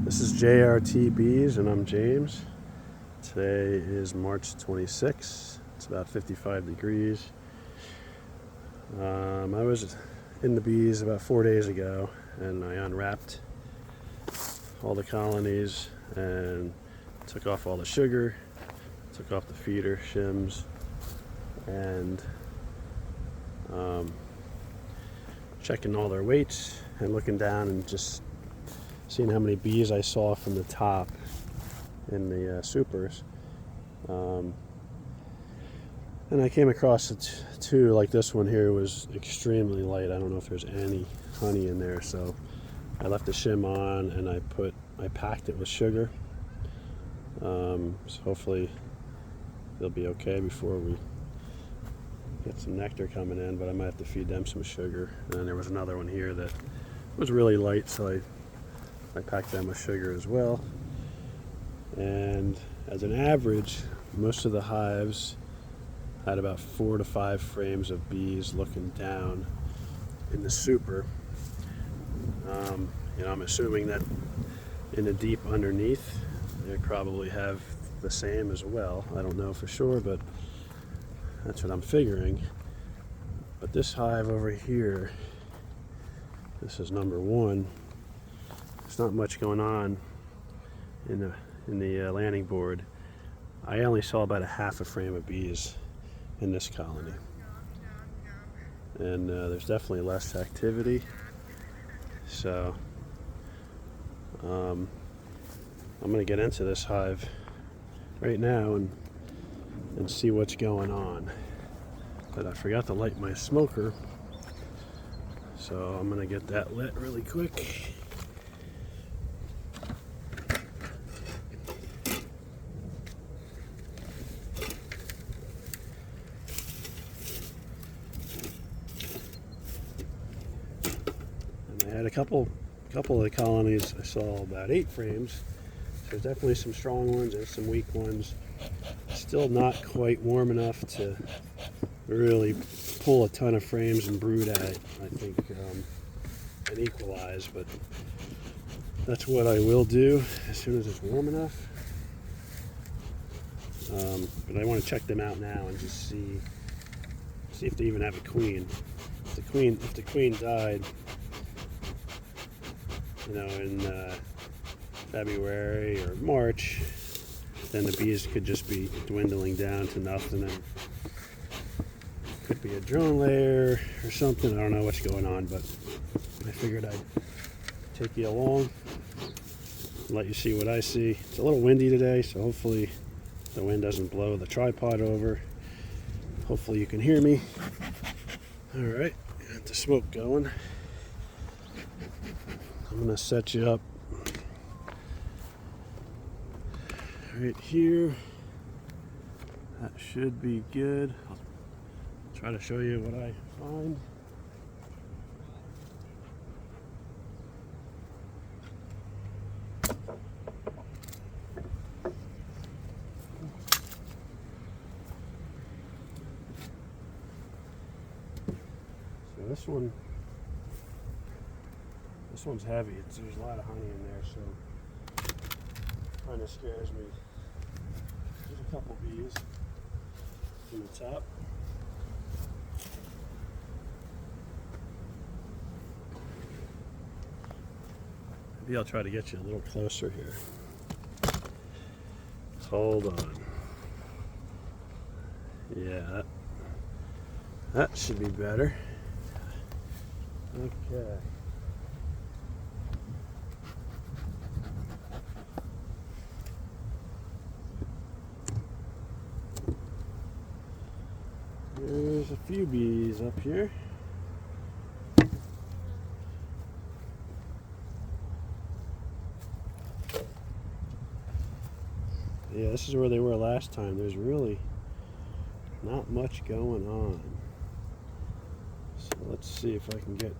This is JRT Bees and I'm James. Today is March 26th. It's about 55 degrees. I was in the bees about 4 days ago and I unwrapped all the colonies and took off all the sugar, took off the feeder shims, and checking all their weights and looking down and just seeing how many bees I saw from the top in the supers. And I came across two, like this one here was extremely light. I don't know if there's any honey in there, so I left the shim on and I packed it with sugar. So hopefully they'll be okay before we get some nectar coming in, but I might have to feed them some sugar. And then there was another one here that was really light, so I packed them with sugar as well. And as an average, most of the hives had about 4 to 5 frames of bees looking down in the super. I'm assuming that in the deep underneath, they probably have the same as well. I don't know for sure, but that's what I'm figuring. But this hive over here, this is number one. There's not much going on in the landing board. I only saw about a half a frame of bees in this colony, and there's definitely less activity. So I'm going to get into this hive right now and see what's going on. But I forgot to light my smoker, so I'm going to get that lit really quick. I had a couple of the colonies. I saw about 8 frames. So there's definitely some strong ones and some weak ones. Still not quite warm enough to really pull a ton of frames and brood at it, I think, and equalize. But that's what I will do as soon as it's warm enough. But I want to check them out now and just see if they even have a queen. If the queen died, in February or March, then the bees could just be dwindling down to nothing, and could be a drone layer or something. I don't know what's going on, but I figured I'd take you along and let you see what I see. It's a little windy today, so hopefully the wind doesn't blow the tripod over. Hopefully you can hear me. All right, got the smoke going. I'm going to set you up right here. That should be good. I'll try to show you what I find. So this one's heavy. There's a lot of honey in there, so it kind of scares me. There's a couple bees in the top. Maybe I'll try to get you a little closer here. Hold on. Yeah, that should be better. Okay. There's a few bees up here. Yeah, this is where they were last time. There's really not much going on. So let's see if I can get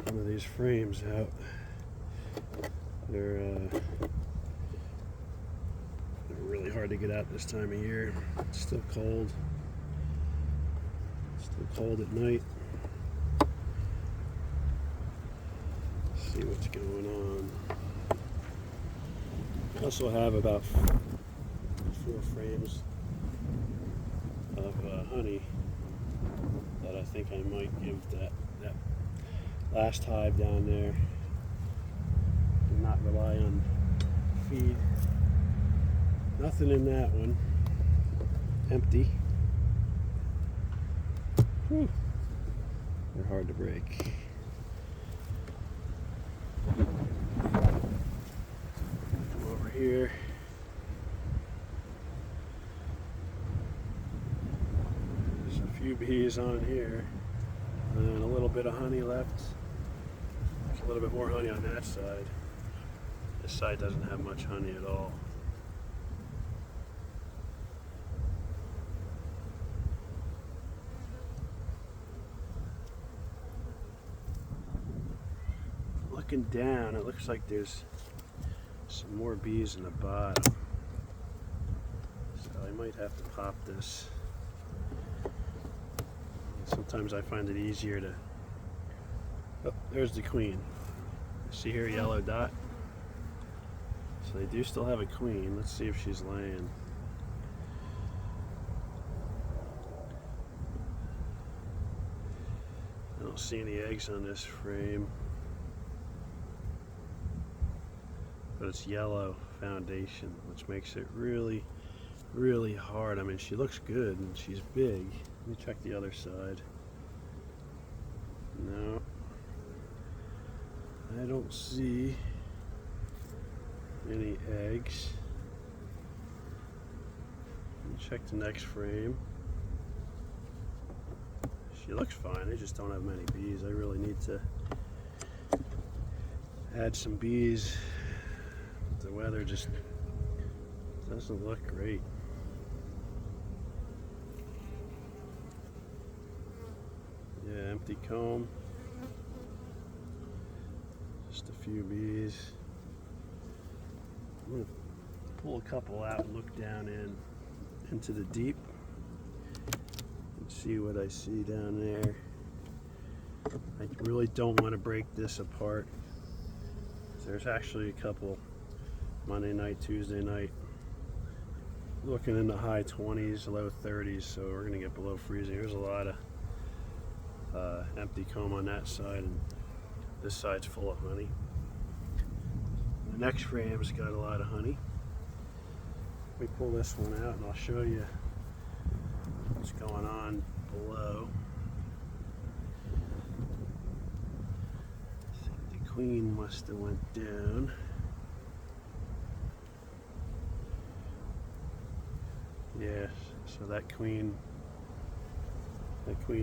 one of these frames out. They're really hard to get out this time of year. It's still cold. Still cold at night. See what's going on. I also have about 4 frames of honey that I think I might give that last hive down there. Do not rely on feed. Nothing in that one. Empty. Whew. They're hard to break. Come over here. There's a few bees on here, and a little bit of honey left. There's a little bit more honey on that side. This side doesn't have much honey at all. Looking down, it looks like there's some more bees in the bottom. So I might have to pop this. Sometimes I find it easier to... Oh, there's the queen. See her yellow dot? So they do still have a queen. Let's see if she's laying. I don't see any eggs on this frame. But it's yellow foundation, which makes it really, really hard. I mean, she looks good and she's big. Let me check the other side. No, I don't see any eggs. Let me check the next frame. She looks fine. I just don't have many bees. I really need to add some bees. The weather just doesn't look great. Yeah, empty comb. Just a few bees. I'm going to pull a couple out and look down into the deep and see what I see down there. I really don't want to break this apart. There's actually a couple Monday night, Tuesday night, looking in the high 20s, low 30s, so we're going to get below freezing. There's a lot of empty comb on that side, and this side's full of honey. The next frame's got a lot of honey. Let me pull this one out and I'll show you what's going on below. I think the queen must have went down. Yes, so that queen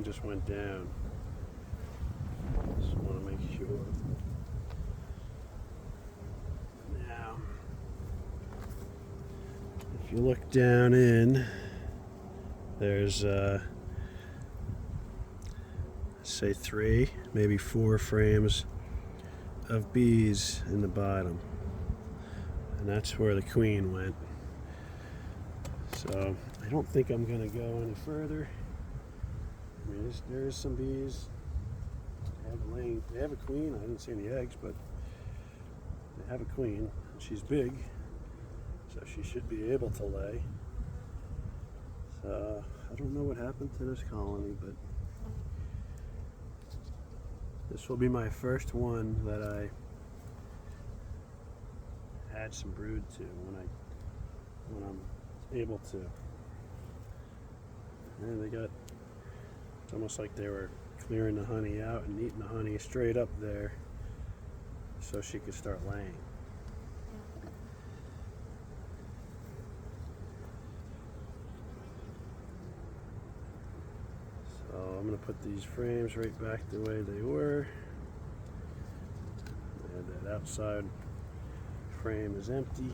just went down. Just want to make sure. Now, if you look down in, there's say 3, maybe 4 frames of bees in the bottom, and that's where the queen went. So I don't think I'm going to go any further. I mean, there's some bees. They have a queen. I didn't see any eggs, but they have a queen. And she's big, so she should be able to lay. So I don't know what happened to this colony, but this will be my first one that I add some brood to when I'm able to. And they got, it's almost like they were clearing the honey out and eating the honey straight up there so she could start laying. So I'm going to put these frames right back the way they were. And that outside frame is empty.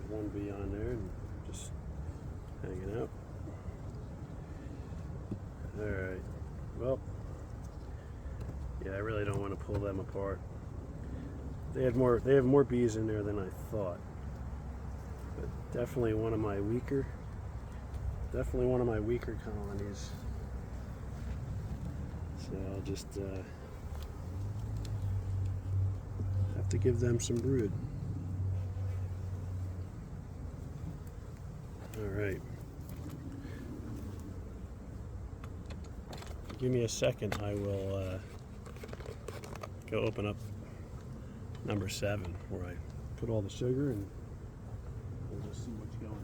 One bee on there and just hanging out. Alright, well, yeah, I really don't want to pull them apart. They have more bees in there than I thought. But definitely one of my weaker colonies. So I'll just have to give them some brood. Alright. Give me a second, I will go open up number 7 where I put all the sugar and we'll just see what's going on.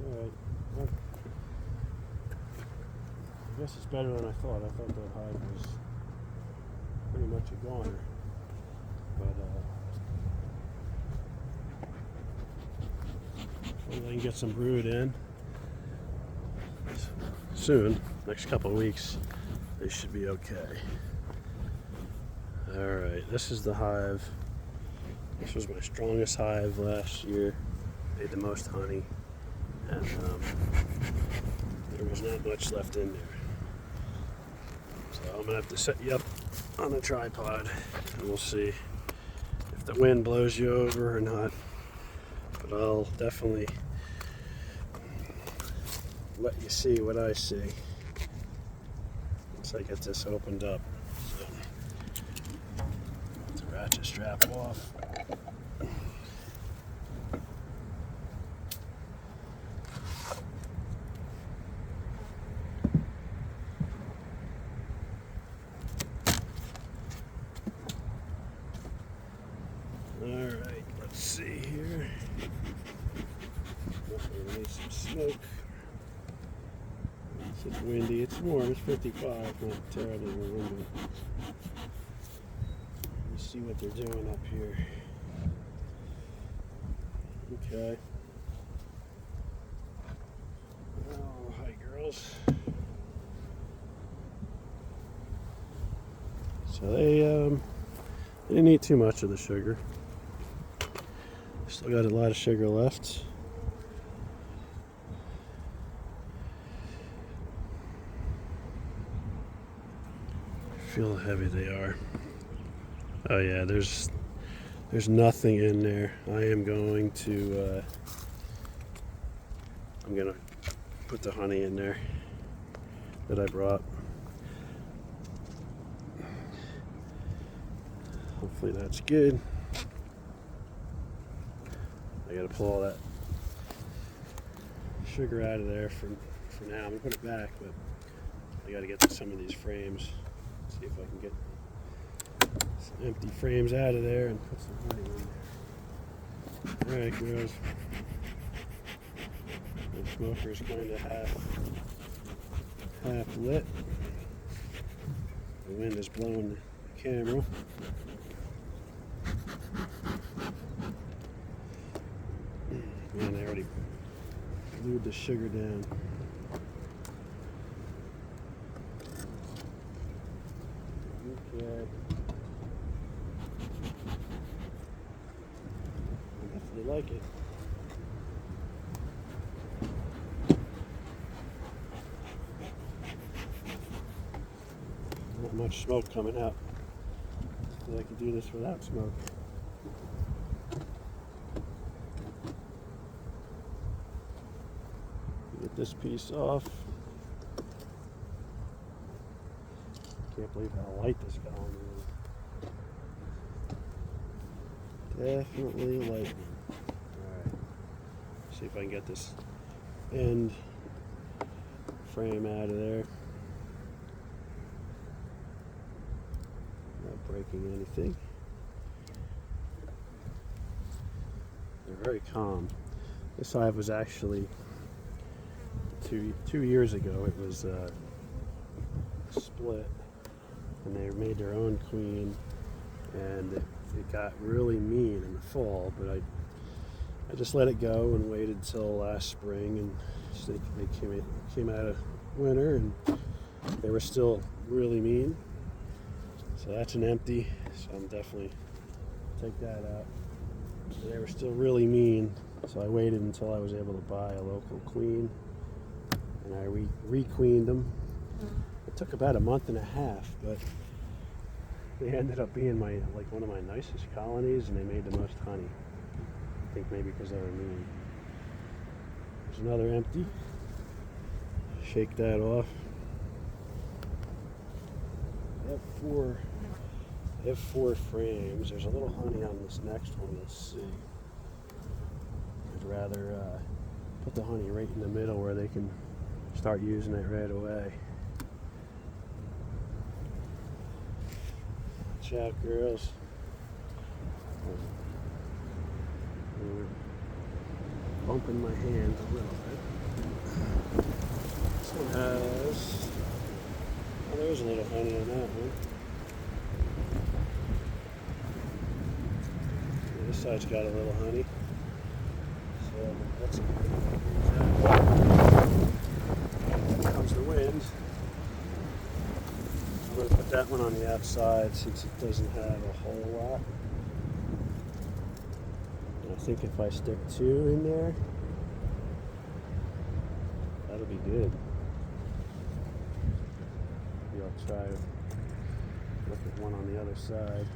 Alright. Well, I guess it's better than I thought. I thought that hive was pretty much a goner. But hopefully I can get some brood in soon. Next couple of weeks they should be okay. Alright, this is the hive. This was my strongest hive last year. Made the most honey. And there was not much left in there. So I'm going to have to set you up on a tripod and we'll see if the wind blows you over or not. But I'll definitely let you see what I see once I get this opened up. So, put the ratchet strap off. Alright, let's see here. Definitely need some smoke. It's windy, it's warm, it's 55, not terribly windy. Let's see what they're doing up here. Okay. Oh, hi girls. So they didn't eat too much of the sugar. Still got a lot of sugar left. Feel how heavy they are. Oh yeah, there's nothing in there. I am going to I'm gonna put the honey in there that I brought. Hopefully that's good. I gotta pull all that sugar out of there for now. I'm gonna put it back, but I gotta get to some of these frames. See if I can get some empty frames out of there and put some honey in there. Alright, girls. The smoker's kind of half lit. The wind is blowing the camera. Man, I already glued the sugar down. Okay. I definitely like it. Not much smoke coming out. So I can do this without smoke. Get this piece off. Can't believe how light this colony is. Definitely light. Alright. See if I can get this end frame out of there. Not breaking anything. They're very calm. This hive was actually two years ago. It was split, and they made their own queen, and it got really mean in the fall. But I just let it go and waited till last spring, and so they came out of winter, and they were still really mean. So that's an empty. So I'm definitely take that out. So they were still really mean. So I waited until I was able to buy a local queen, and I re-queened them. It took about a month and a half, but they ended up being one of my nicest colonies, and they made the most honey. I think maybe because they were mean. There's another empty. Shake that off. I have four frames. There's a little honey on this next one. Let's see. I'd rather put the honey right in the middle where they can start using it right away. Watch out, girls. Bumping my hand a little bit. This one has, oh, there's a little honey on that one. Yeah, this side's got a little honey. So that's here comes the wind. I'm going to put that one on the outside since it doesn't have a whole lot. I think if I stick two in there, that'll be good. Maybe I'll try to look at one on the other side.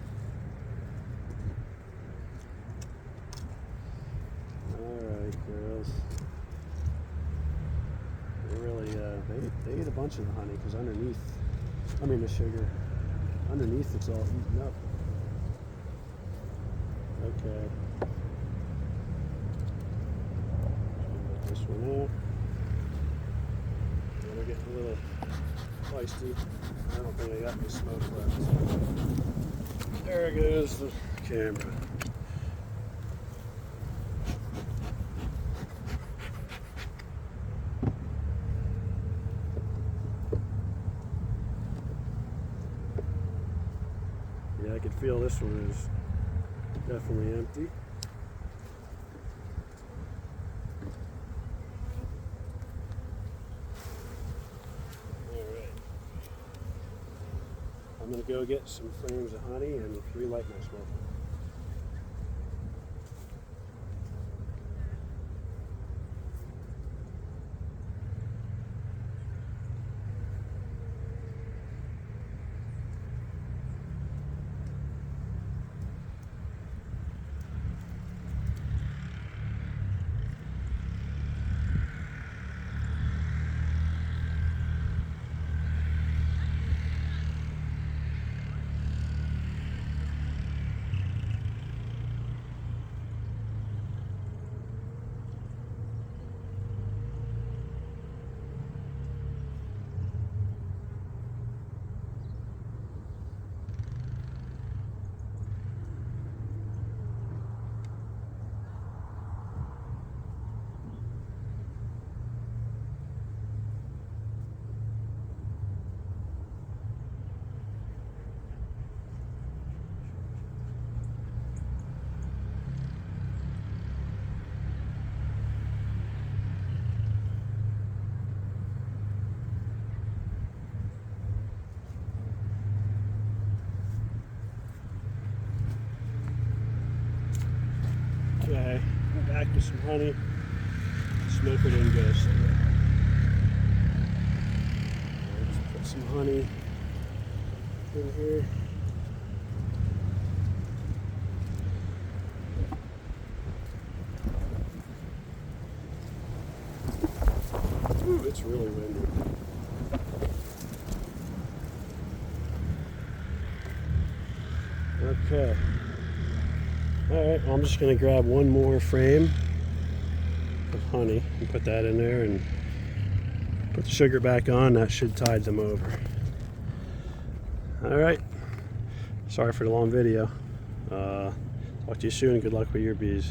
Alright, girls. They really, they ate a bunch of the honey because underneath, I mean the sugar, underneath it's all eaten up. Okay. This one out. They're getting a little feisty. I don't think I got any smoke left. There goes the camera. Yeah, I can feel this one is definitely empty. I'm going to go get some frames of honey and relight my smoker. Okay, back to some honey. Smoker didn't go so well. Just put some honey in here. Ooh, it's really windy. Okay. Alright, well, I'm just going to grab one more frame of honey and put that in there and put the sugar back on. That should tide them over. Alright, sorry for the long video. Talk to you soon. Good luck with your bees.